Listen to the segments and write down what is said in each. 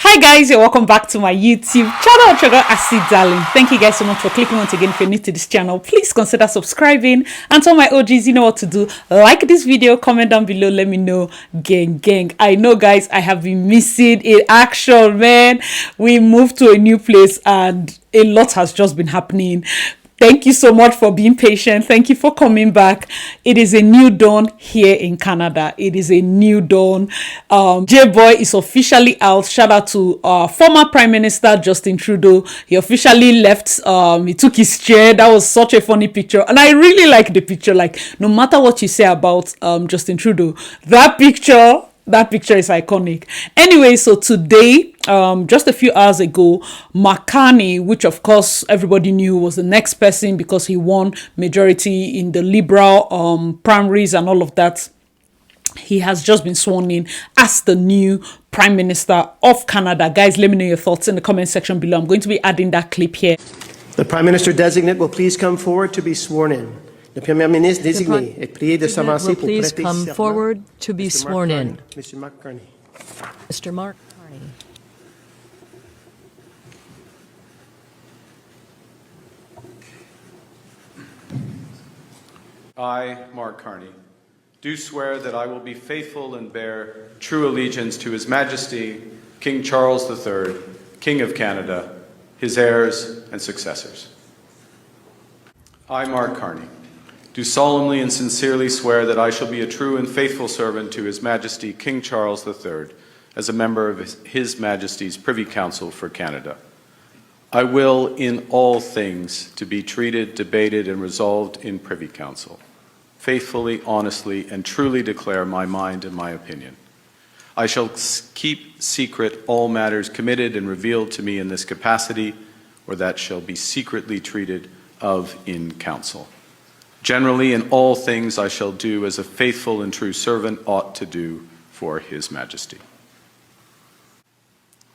Hi guys, you're welcome back to my YouTube channel, Trigger Acid Darling. Thank you guys so much for clicking once again. If you're new to this channel, please consider subscribing. And to all my OGs, you know what to do. Like this video, comment down below, let me know. Gang. I know guys, I have been missing in action, man. We moved to a new place and a lot has just been happening. Thank you so much for being patient. Thank you for coming back. It is a new dawn here in Canada. It is a new dawn. J-Boy is officially out. Shout out to former Prime Minister Justin Trudeau. He officially left. He took his chair. That was such a funny picture. And I really like the picture. Like, no matter what you say about Justin Trudeau, that picture is iconic. Anyway, so today, just a few hours ago, Mark Carney, which of course everybody knew was the next person because he won majority in the Liberal primaries and all of that, he has just been sworn in as the new Prime Minister of Canada. Guys, let me know your thoughts in the comment section below. I'm going to be adding that clip here. The Prime Minister designate will please come forward to be sworn in. The Premier Ministre désigné est prié de s'avancer pour please prêter come serment. forward to be sworn in. Mr. Mark Carney. Mr. Mark Carney. I, Mark Carney, do swear that I will be faithful and bear true allegiance to His Majesty, King Charles III, King of Canada, his heirs and successors. I, Mark Carney, do solemnly and sincerely swear that I shall be a true and faithful servant to His Majesty King Charles III as a member of His Majesty's Privy Council for Canada. I will, in all things, to be treated, debated, and resolved in Privy Council, faithfully, honestly, and truly declare my mind and my opinion. I shall keep secret all matters committed and revealed to me in this capacity, or that shall be secretly treated of in council. Generally, in all things I shall do as a faithful and true servant ought to do for His Majesty.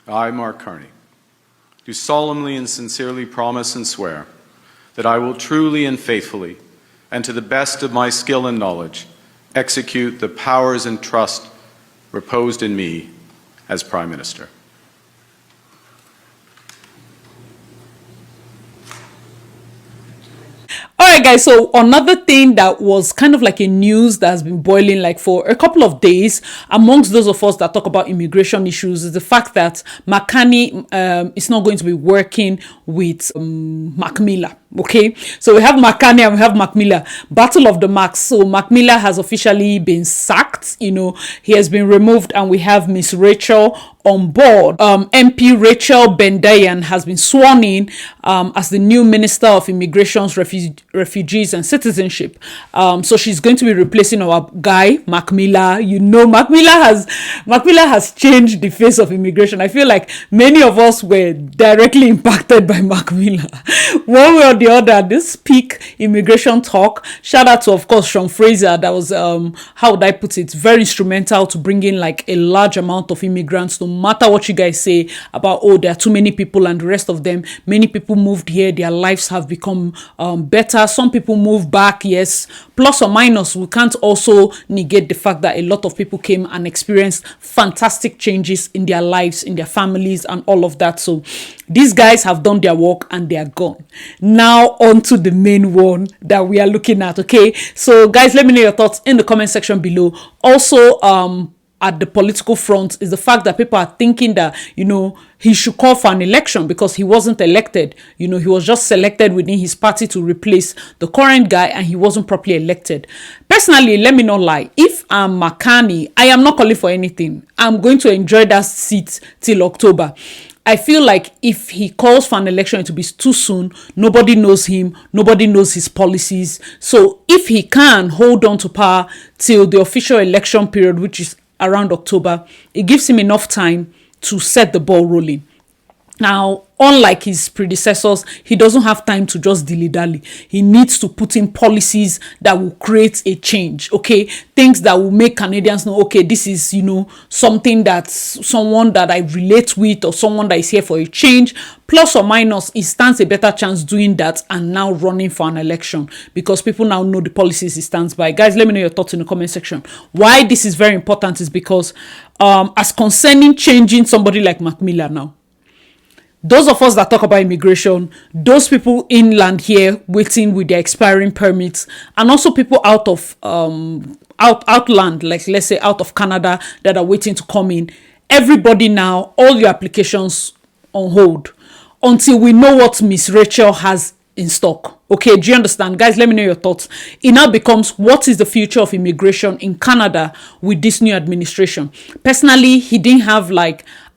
I, Mark Carney, do solemnly and sincerely promise and swear that I will truly and faithfully, and to the best of my skill and knowledge, execute the powers and trust reposed in me as Prime Minister. Alright guys, so another thing that was kind of like a news that has been boiling like for a couple of days amongst those of us that talk about immigration issues is the fact that Mark Carney is not going to be working with Mac Miller. Okay, so we have Mark Carney and we have Mac Miller, battle of the Macs. So Mac Miller has officially been sacked, you know, he has been removed, and we have Miss Rachel on board. MP Rachel Bendayan has been sworn in as the new Minister of Immigrations, Refugees and Citizenship. So she's going to be replacing our guy Mac Miller. You know, Mac Miller has changed the face of immigration. I feel like many of us were directly impacted by Mac Miller one way or the other. This peak immigration talk, shout out to of course Sean Fraser, that was how would I put it, very instrumental to bring in like a large amount of immigrants. No matter what you guys say about, oh, there are too many people and the rest of them, many people moved here, their lives have become better. Some people moved back, yes, plus or minus. We can't also negate the fact that a lot of people came and experienced fantastic changes in their lives, in their families and all of that. So these guys have done their work and they are gone. Now on to the main one that we are looking at. Okay, so guys, let me know your thoughts in the comment section below. Also, at the political front is the fact that people are thinking that, you know, he should call for an election because he wasn't elected. You know, he was just selected within his party to replace the current guy and he wasn't properly elected. Personally, let me not lie. If I'm Mark Carney, I am not calling for anything. I'm going to enjoy that seat till October. I feel like if he calls for an election, it will be too soon. Nobody knows him. Nobody knows his policies. So if he can hold on to power till the official election period, which is around October, it gives him enough time to set the ball rolling. Now, unlike his predecessors, he doesn't have time to just dilly-dally. He needs to put in policies that will create a change, okay? Things that will make Canadians know, okay, this is, something that's someone that I relate with or someone that is here for a change. Plus or minus, he stands a better chance doing that and now running for an election because people now know the policies he stands by. Guys, let me know your thoughts in the comment section. Why this is very important is because as concerning changing somebody like Mac Miller now, those of us that talk about immigration, those people inland here waiting with their expiring permits, and also people out of outland, like let's say out of Canada that are waiting to come in. Everybody now, all your applications on hold until we know what Miss Rachel has in stock. Okay, do you understand? Guys, let me know your thoughts. It now becomes, what is the future of immigration in Canada with this new administration? Personally, he didn't have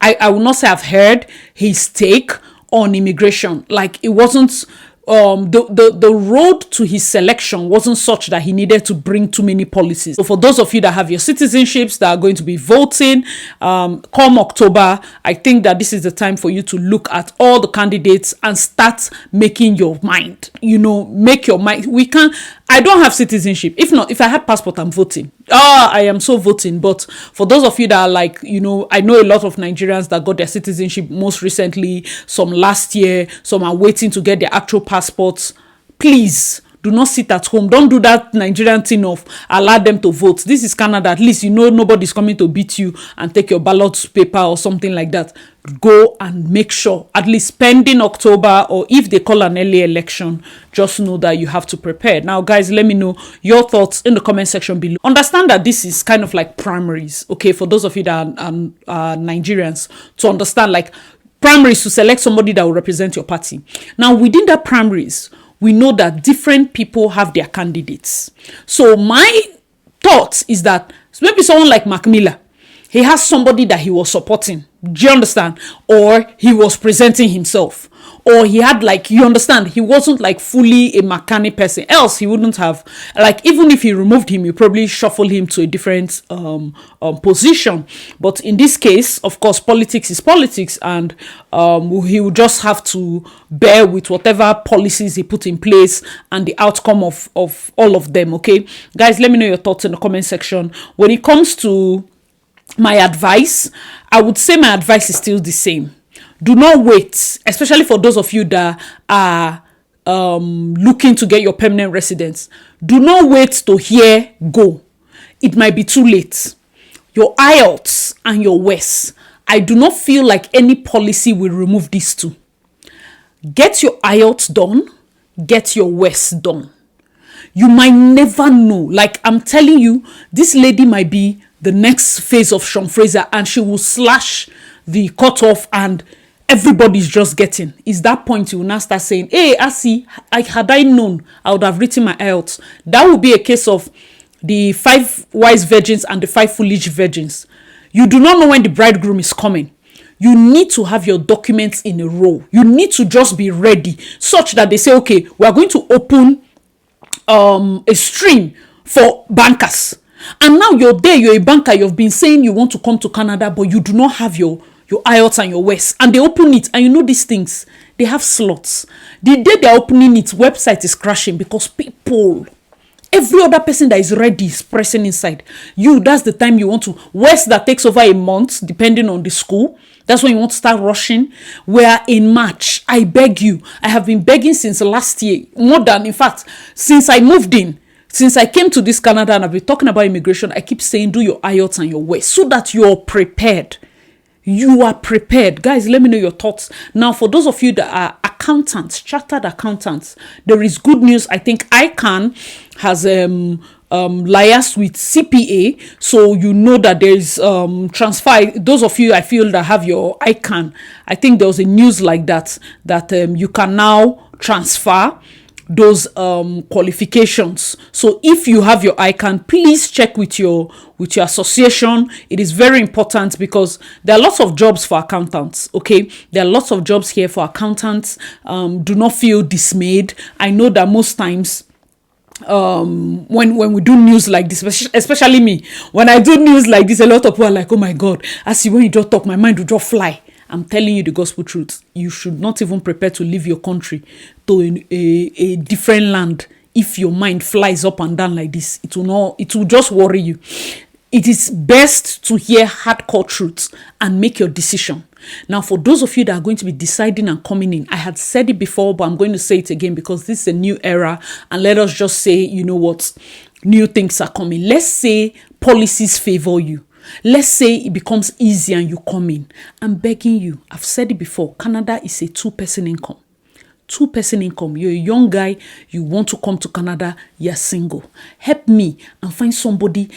I will not say I've heard his take on immigration. Like, it wasn't the road to his selection wasn't such that he needed to bring too many policies. So for those of you that have your citizenships that are going to be voting come October, I think that this is the time for you to look at all the candidates and start making your mind. Make your mind. I don't have citizenship. If I had passport, I'm voting. I am so voting. But for those of you that are I know a lot of Nigerians that got their citizenship most recently, some last year, some are waiting to get their actual passports. Please do not sit at home. Don't do that Nigerian thing of allow them to vote. This is Canada. At least nobody's coming to beat you and take your ballot paper or something like that. Go and make sure, at least pending October, or if they call an early election, just know that you have to prepare. Now, guys, let me know your thoughts in the comment section below. Understand that this is kind of like primaries, okay, for those of you that are Nigerians, to understand, like, primaries to select somebody that will represent your party. Now, within that primaries, we know that different people have their candidates. So my thought is that maybe someone like Mac Miller, he has somebody that he was supporting. Do you understand? Or he was presenting himself. Or he had you understand, he wasn't fully a McCartney person. Else he wouldn't have, even if he removed him, you probably shuffle him to a different position. But in this case, of course, politics is politics, and he would just have to bear with whatever policies he put in place and the outcome of all of them. Okay, guys, let me know your thoughts in the comment section. When it comes to my advice, I would say my advice is still the same. Do not wait, especially for those of you that are looking to get your permanent residence. Do not wait to hear go. It might be too late. Your IELTS and your WES, I do not feel like any policy will remove these two. Get your IELTS done. Get your WES done. You might never know. I'm telling you, this lady might be the next phase of Sean Fraser, and she will slash the cutoff, and everybody's just getting. Is that point you will now start saying, hey, had I known, I would have written my IELTS. That would be a case of the 5 wise virgins and the 5 foolish virgins. You do not know when the bridegroom is coming. You need to have your documents in a row. You need to just be ready, such that they say, okay, we are going to open a stream for bankers. And now you're there, you're a banker, you've been saying you want to come to Canada, but you do not have your IELTS and your WES, and they open it, and these things, they have slots. The day they're opening it, website is crashing because every other person that is ready is pressing inside. That's the time you want to. WES that takes over a month, depending on the school. That's when you want to start rushing. We're in March. I beg you. I have been begging since last year. More than, in fact, since I moved in. Since I came to this Canada and I've been talking about immigration, I keep saying do your IELTS and your WES so that you're prepared. You are prepared. Guys, let me know your thoughts. Now, for those of you that are accountants, chartered accountants, there is good news. I think ICANN has liaised with CPA, so you know that there is transfer. Those of you I feel that have your ICANN, I think there was a news like that you can now transfer those qualifications. So if you have your ICANN, please check with your association. It is very important because there are lots of jobs for accountants. Okay, there are lots of jobs here for accountants. Do not feel dismayed. I know that most times when we do news like this, especially me, when I do news like this, a lot of people are like, oh my god, when you just talk, my mind will just fly. I'm telling you the gospel truth. You should not even prepare to leave your country to a different land. If your mind flies up and down like this, it will just worry you. It is best to hear hardcore truths and make your decision. Now, for those of you that are going to be deciding and coming in, I had said it before, but I'm going to say it again because this is a new era. And let us just say, you know what, new things are coming. Let's say policies favor you. Let's say it becomes easy and you come in. I'm begging you. I've said it before. Canada is a two-person income. Two-person income. You're a young guy. You want to come to Canada. You're single. Help me and find somebody.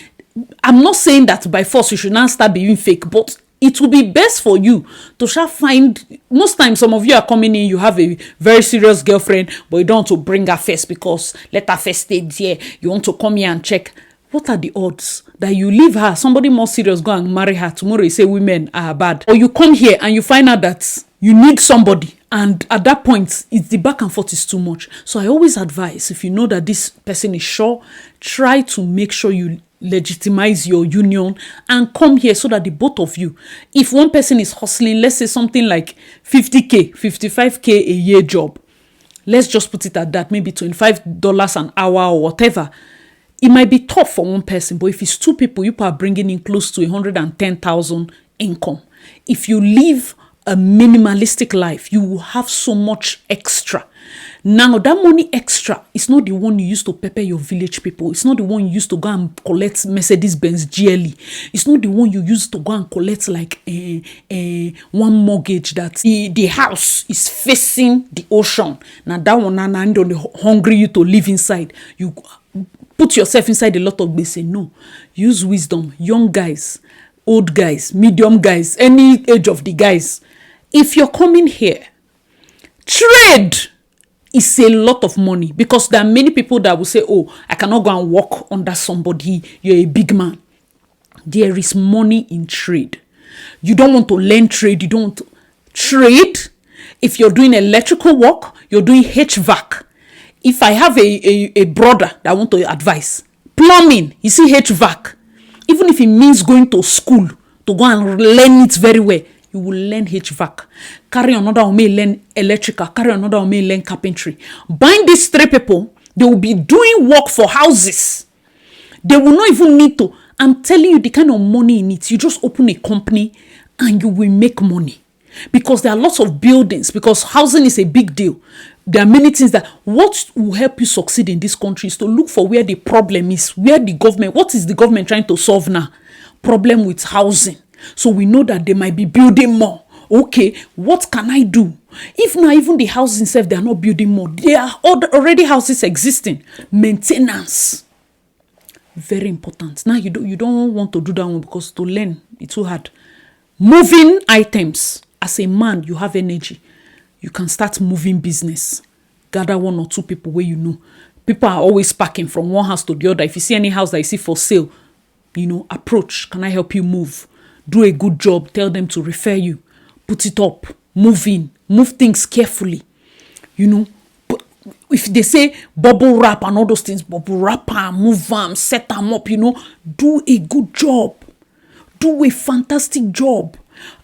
I'm not saying that by force you should not start being fake, but it will be best for you to find. Most times, some of you are coming in, you have a very serious girlfriend, but you don't want to bring her first because let her first stay there. You want to come here and check. What are the odds that you leave her, somebody more serious, go and marry her? Tomorrow you say women are bad. Or you come here and you find out that you need somebody. And at that point, it's the back and forth is too much. So I always advise, if you know that this person is sure, try to make sure you legitimize your union and come here so that the both of you, if one person is hustling, let's say something like 50K, 55K a year job, let's just put it at that, maybe $25 an hour or whatever. It might be tough for one person, but if it's two people, you are bringing in close to 110,000 income. If you live a minimalistic life, you will have so much extra. Now, that money extra is not the one you use to pepper your village people. It's not the one you use to go and collect Mercedes-Benz GLE. It's not the one you use to go and collect like one mortgage that the house is facing the ocean. Now, that one, and hungry you to live inside. You put yourself inside a lot of base. No, use wisdom. Young guys, old guys, medium guys, any age of the guys. If you're coming here, trade is a lot of money, because there are many people that will say, oh, I cannot go and work under somebody. You're a big man. There is money in trade. You don't want to learn trade. You don't want to trade. If you're doing electrical work, you're doing HVAC. If I have a brother that I want to advise, plumbing, you see HVAC. Even if it means going to school to go and learn it very well, you will learn HVAC. Carry another one may learn electrical. Carry another one may learn carpentry. Bind these three people, they will be doing work for houses. They will not even need to. I'm telling you the kind of money in it. You just open a company and you will make money. Because there are lots of buildings, because housing is a big deal. There are many things that what will help you succeed in this country is to look for where the problem is, where the government, what is the government trying to solve now? Problem with housing. So we know that they might be building more. Okay, what can I do? If now even the houses itself, they are not building more. There are already houses existing. Maintenance. Very important. Now you don't want to do that one because to learn, it's too hard. Moving items. As a man, you have energy. You can start moving business. Gather one or two people where you know. People are always packing from one house to the other. If you see any house that you see for sale, approach. Can I help you move? Do a good job. Tell them to refer you. Put it up. Move in. Move things carefully. If they say bubble wrap and all those things, bubble wrap them, move them, set them up, do a good job. Do a fantastic job.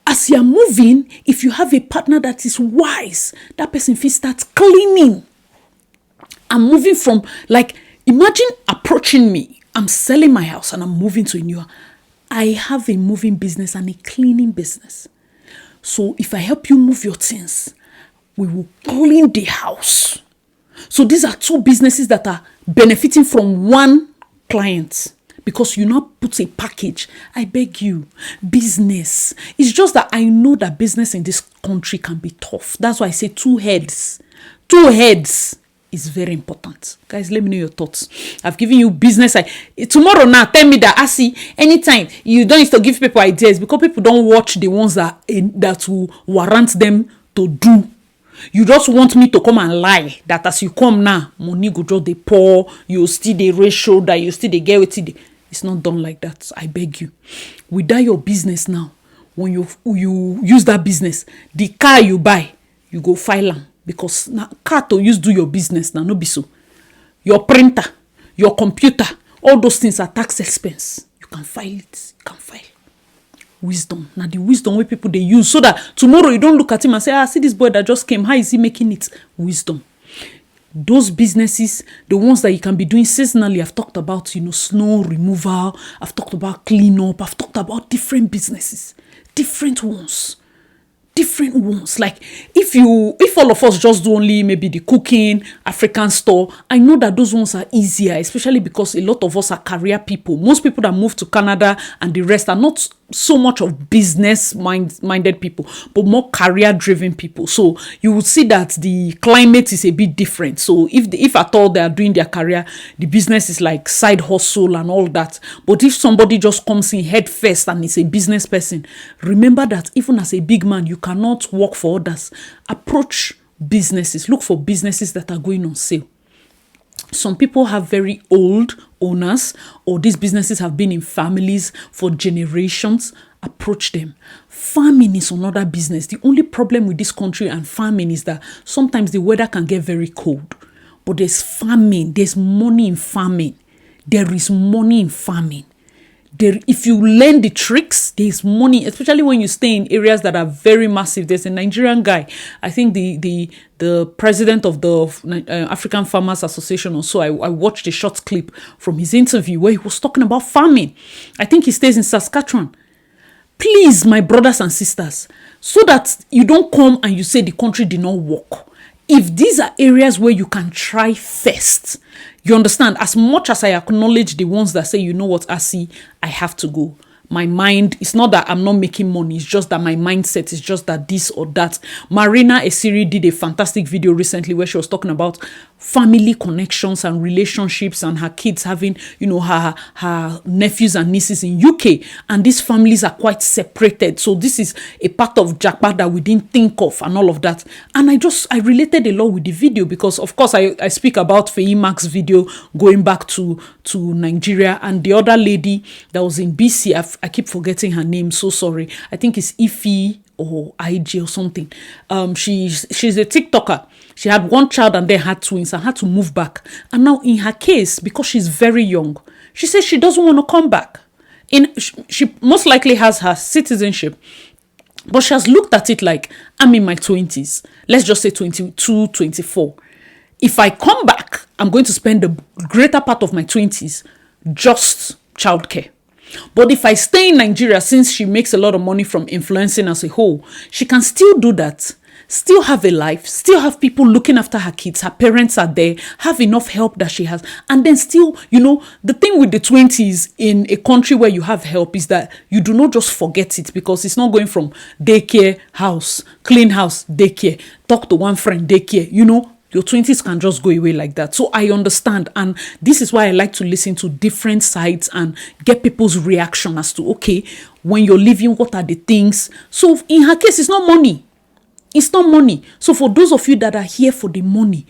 As you're moving, if you have a partner that is wise, that person will start cleaning. I'm moving from, imagine approaching me. I'm selling my house and I'm moving to a new house. I have a moving business and a cleaning business. So if I help you move your things, we will clean the house. So these are two businesses that are benefiting from one client. Because you now put a package. I beg you, business. It's just that I know that business in this country can be tough. That's why I say two heads. Two heads is very important. Guys, let me know your thoughts. I've given you business. Tomorrow now, tell me that, anytime you don't need to give people ideas because people don't watch the ones that will warrant them to do. You just want me to come and lie that as you come now, money go just dey pour, you still dey raise shoulder, you still dey get wetin. It's not done like that. I beg you. Without your business now, when you use that business, the car you buy, you go file am. Because now car to use do your business now, no be so. Your printer, your computer, all those things are tax expense. You can file it. You can file. Wisdom. Now the wisdom where people they use so that tomorrow you don't look at him and say, see this boy that just came. How is he making it? Wisdom. Those businesses, the ones that you can be doing seasonally, I've talked about, snow removal. I've talked about cleanup. I've talked about different businesses, different ones. Like if all of us just do only maybe the cooking, African store, I know that those ones are easier, especially because a lot of us are career people. Most people that move to Canada and the rest are not so much of business minded people, but more career driven people. So you will see that the climate is a bit different. So if at all they are doing their career, the business is like side hustle and all that. But if somebody just comes in head first and is a business person, remember that even as a big man, you cannot work for others. Approach businesses. Look for businesses that are going on sale. Some people have very old owners, or these businesses have been in families for generations. Approach them. Farming is another business. The only problem with this country and farming is that sometimes the weather can get very cold. But there's farming. There's money in farming. There is money in farming. If you learn the tricks, there's money, especially when you stay in areas that are very massive. There's a Nigerian guy, I think the president of the African Farmers Association or so. I watched a short clip from his interview where he was talking about farming. I think he stays in Saskatchewan. Please, my brothers and sisters, so that you don't come and you say the country did not work. If these are areas where you can try first, you understand, as much as I acknowledge the ones that say, you know what, Asi, I have to go. My mind, it's not that I'm not making money. It's just that my mindset is just that this or that. Marina Esiri did a fantastic video recently where she was talking about family connections and relationships and her kids having, her nephews and nieces in UK. And these families are quite separated. So this is a part of Japa that we didn't think of and all of that. And I related a lot with the video because, of course, I speak about Feyi Mark's video going back to Nigeria, and the other lady that was in BC, I keep forgetting her name, so sorry. I think it's Ify or IG or something. She's a TikToker. She had one child and then had twins and had to move back. And now in her case, because she's very young, she says she doesn't want to come back. She most likely has her citizenship, but she has looked at it like, I'm in my 20s. Let's just say 22, 24. If I come back, I'm going to spend the greater part of my 20s just childcare. But if I stay in Nigeria, since she makes a lot of money from influencing as a whole, she can still do that, still have a life, still have people looking after her kids, her parents are there, have enough help that she has. And then still, the thing with the 20s in a country where you have help is that you do not just forget it, because it's not going from daycare, house, clean house, daycare, talk to one friend, daycare, Your 20s can just go away like that. So I understand. And this is why I like to listen to different sides and get people's reaction as to, okay, when you're leaving, what are the things? So in her case, it's not money. It's not money. So for those of you that are here for the money,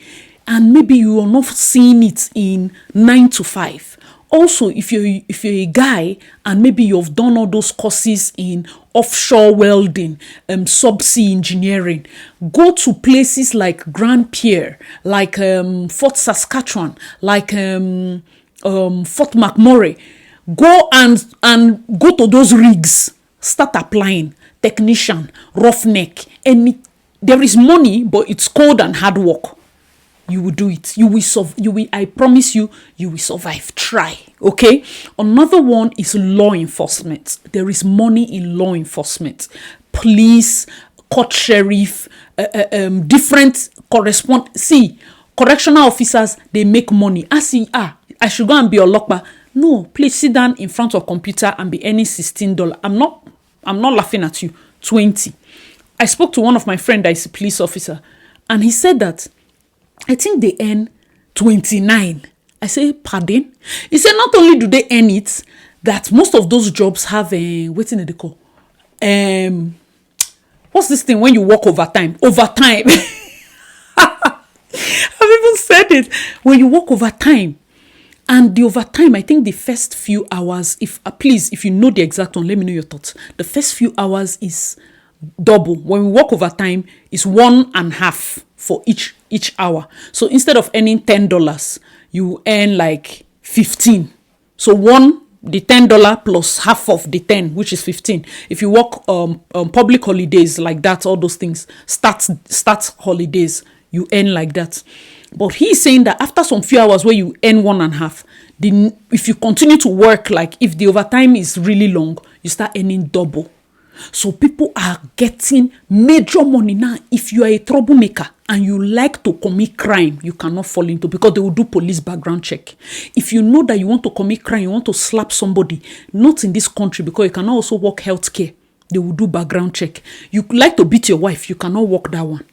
and maybe you are not seeing it in 9 to 5. Also, if you're a guy and maybe you've done all those courses in offshore welding, subsea engineering, go to places like Grand Pierre, like Fort Saskatchewan, like Fort McMurray. Go and go to those rigs. Start applying. Technician, roughneck, there is money, but it's cold and hard work. You will do it. You will I promise you, you will survive. Try. Okay. Another one is law enforcement. There is money in law enforcement. Police, court sheriff, different correctional officers, they make money. I should go and be a lockbar. No, please sit down in front of computer and be earning $16. I'm not laughing at you. 20. I spoke to one of my friends that is a police officer, and he said that I think they earn 29. I say, pardon? He said not only do they earn it, that most of those jobs have what's in the call? What's this thing when you work overtime? Overtime. I've even said it. When you work overtime. And the overtime, I think the first few hours, if you know the exact one, let me know your thoughts. The first few hours is double. When we work overtime, it's 1.5 for each hour. So instead of earning $10, you earn like 15. So one the $10 plus half of the 10, which is 15. If you work public holidays like that, all those things, start holidays, you earn like that. But he's saying that after some few hours where you earn 1.5, if you continue to work, like if the overtime is really long, you start earning double. So people are getting major money now. If you are a troublemaker and you like to commit crime, you cannot fall into, because they will do police background check. If you know that you want to commit crime, you want to slap somebody, not in this country, because you cannot also work healthcare, they will do background check. You like to beat your wife, you cannot work that one.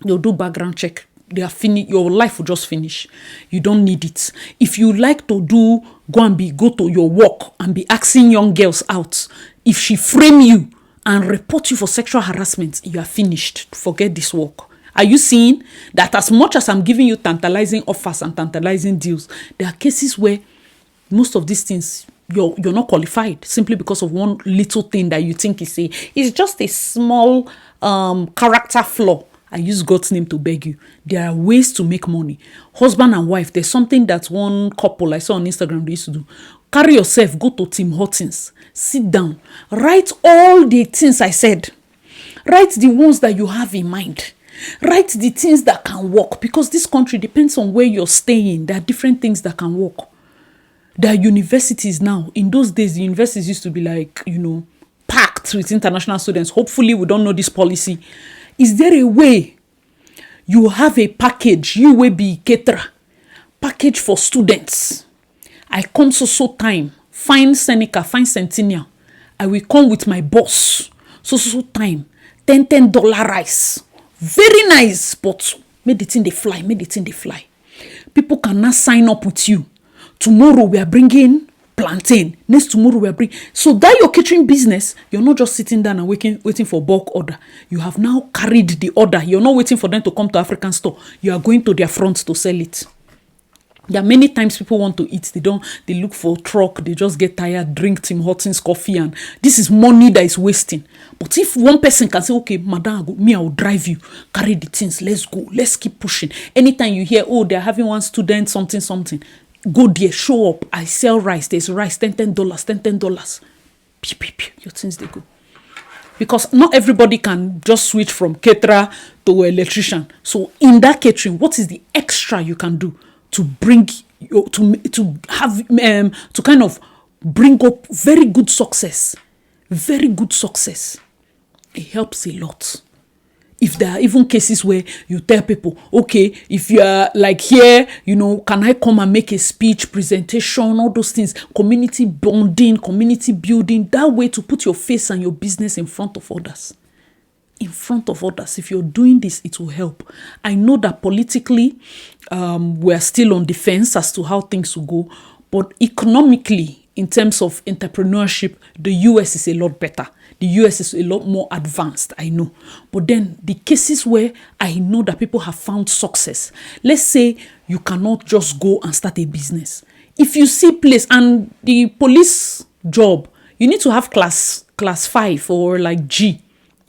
They'll do background check. They are your life will just finish. You don't need it. If you like to go to your work and be asking young girls out, if she frame you and report you for sexual harassment, you are finished. Forget this work. Are you seeing that as much as I'm giving you tantalizing offers and tantalizing deals, there are cases where most of these things you're not qualified simply because of one little thing that you think is just a small character flaw. I use God's name to beg you. There are ways to make money. Husband and wife, there's something that one couple I saw on Instagram they used to do. Carry yourself, go to Tim Hortons, sit down, write all the things I said. Write the ones that you have in mind. Write the things that can work, because this country depends on where you're staying. There are different things that can work. There are universities now. In those days, the universities used to be like, packed with international students. Hopefully, we don't know this policy. Is there a way you have a package, you will be caterer, package for students? I come so time, find Seneca, find Centennial. I will come with my boss, so time, $10 rice. Very nice, but make the thing they fly. People cannot sign up with you. Tomorrow we are bringing plantain. Next tomorrow we are bringing. So that your catering business, you're not just sitting down and waiting for bulk order. You have now carried the order. You're not waiting for them to come to African store. You are going to their front to sell it. There are many times people want to eat. They look for truck. They just get tired, drink Tim Hortons coffee, and this is money that is wasting. But if one person can say, okay, madam, I will drive you, carry the things, let's go, let's keep pushing. Anytime you hear, they're having one student, something, go there, show up. I sell rice. There's rice, $10. Your things, they go. Because not everybody can just switch from caterer to electrician. So in that catering, what is the extra you can do to bring to kind of bring up very good success? It helps a lot. If there are even cases where you tell people, okay, if you are like here, can I come and make a speech, presentation, all those things, community bonding, community building, that way to put your face and your business in front of others. If you're doing this, it will help. I know that politically, we're still on the fence as to how things will go, but economically, in terms of entrepreneurship, the US is a lot better. The US is a lot more advanced, I know. But then the cases where I know that people have found success, let's say you cannot just go and start a business. If you see place, and the police job, you need to have class 5 or like G.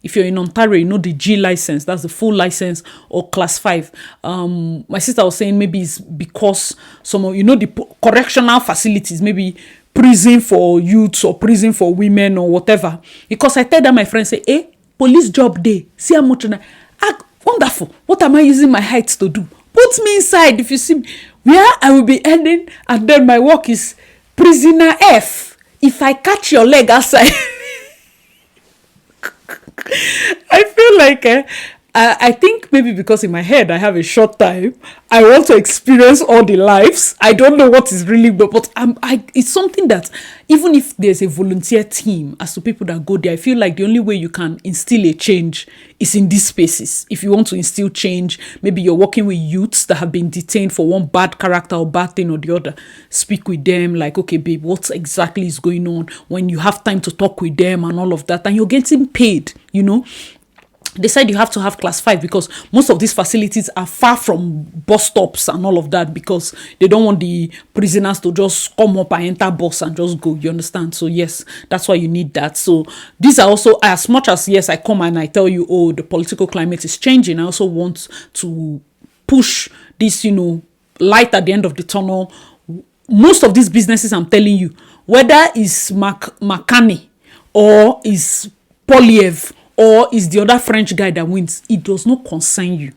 If you're in Ontario, the G license, that's the full license, or class 5. My sister was saying maybe it's because some of, the correctional facilities, maybe prison for youths or prison for women or whatever. Because I tell them, my friends say, police job day, see how much, wonderful. What am I using my height to do? Put me inside. If you see me, where I will be ending, and then my work is prisoner F. If I catch your leg outside, I feel like I think maybe because in my head I have a short time, I want to experience all the lives. I don't know what is really, but it's something that even if there's a volunteer team as to people that go there, I feel like the only way you can instill a change is in these spaces. If you want to instill change, maybe you're working with youths that have been detained for one bad character or bad thing or the other. Speak with them like, okay, babe, what exactly is going on? When you have time to talk with them and all of that, and you're getting paid, They said you have to have class 5 because most of these facilities are far from bus stops and all of that, because they don't want the prisoners to just come up and enter bus and just go. You understand? So yes, that's why you need that. So these are also, as much as yes, I come and I tell you, the political climate is changing, I also want to push this, light at the end of the tunnel. Most of these businesses, I'm telling you, whether it's Makani or is Poliev or is the other French guy that wins, it does not concern you.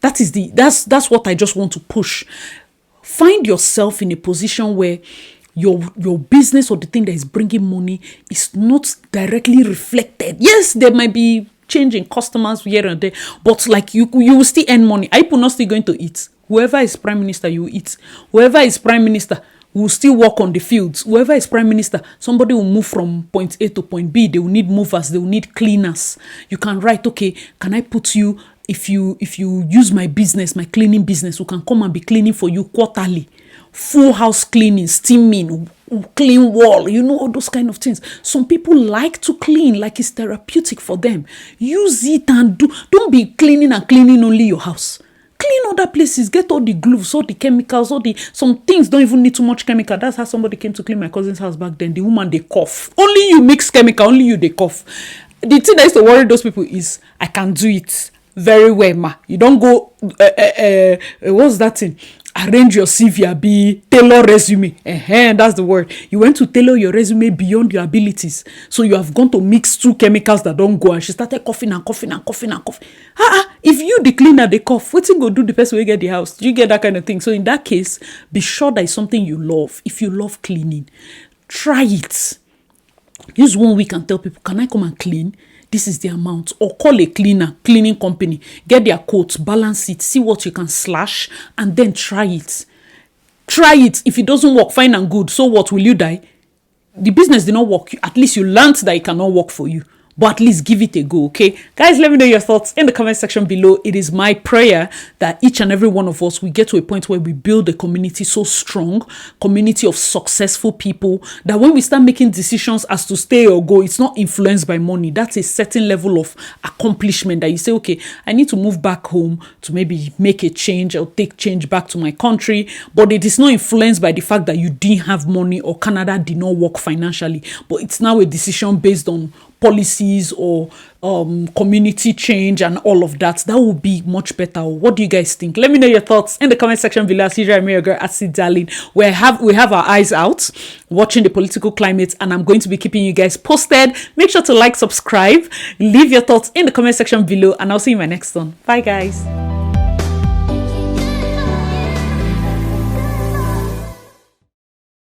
That's what I just want to push. Find yourself in a position where your business or the thing that is bringing money is not directly reflected. Yes, there might be change in customers here and there, but like you will still earn money. Are people not still going to eat? Whoever is prime minister, you will eat. Whoever is prime minister will still work on the fields. Whoever is prime minister, somebody will move from point A to point B. They will need movers, they will need cleaners. You can write, okay, can I put you, if you use my business, my cleaning business, we can come and be cleaning for you quarterly. Full house cleaning, steaming, clean wall, all those kind of things. Some people like to clean, like it's therapeutic for them. Use it and don't be cleaning only your house. Clean other places, get all the gloves, all the chemicals, some things don't even need too much chemical. That's how somebody came to clean my cousin's house back then. The woman, they cough. Only you mix chemical, only you, they cough. The thing that used to worry those people is, I can do it very well, ma. You don't go, what's that thing? Arrange your CV, be tailor resume. That's the word. You went to tailor your resume beyond your abilities. So you have gone to mix two chemicals that don't go, and she started coughing. If you the cleaner, they cough, what's it go do the person will get the house? Do you get that kind of thing? So in that case, be sure that it's something you love. If you love cleaning, try it. Use 1 week and tell people, can I come and clean? This is the amount. Or call a cleaning company, get their quotes, balance it, see what you can slash, and then try it. Try it. If it doesn't work, fine and good. So what, will you die? The business did not work. At least you learned that it cannot work for you. But at least give it a go, okay? Guys, let me know your thoughts in the comment section below. It is my prayer that each and every one of us, we get to a point where we build a community so strong, community of successful people, that when we start making decisions as to stay or go, it's not influenced by money. That's a certain level of accomplishment that you say, okay, I need to move back home to maybe make a change or take change back to my country. But it is not influenced by the fact that you didn't have money or Canada did not work financially. But it's now a decision based on policies or community change and all of that. That would be much better. What do you guys think? Let me know your thoughts in the comment section below. As usual, I'm your girl Asi Darling. We have our eyes out watching the political climate, and I'm going to be keeping you guys posted. Make sure to like, subscribe, leave your thoughts in the comment section below, and I'll see you in my next one. Bye guys.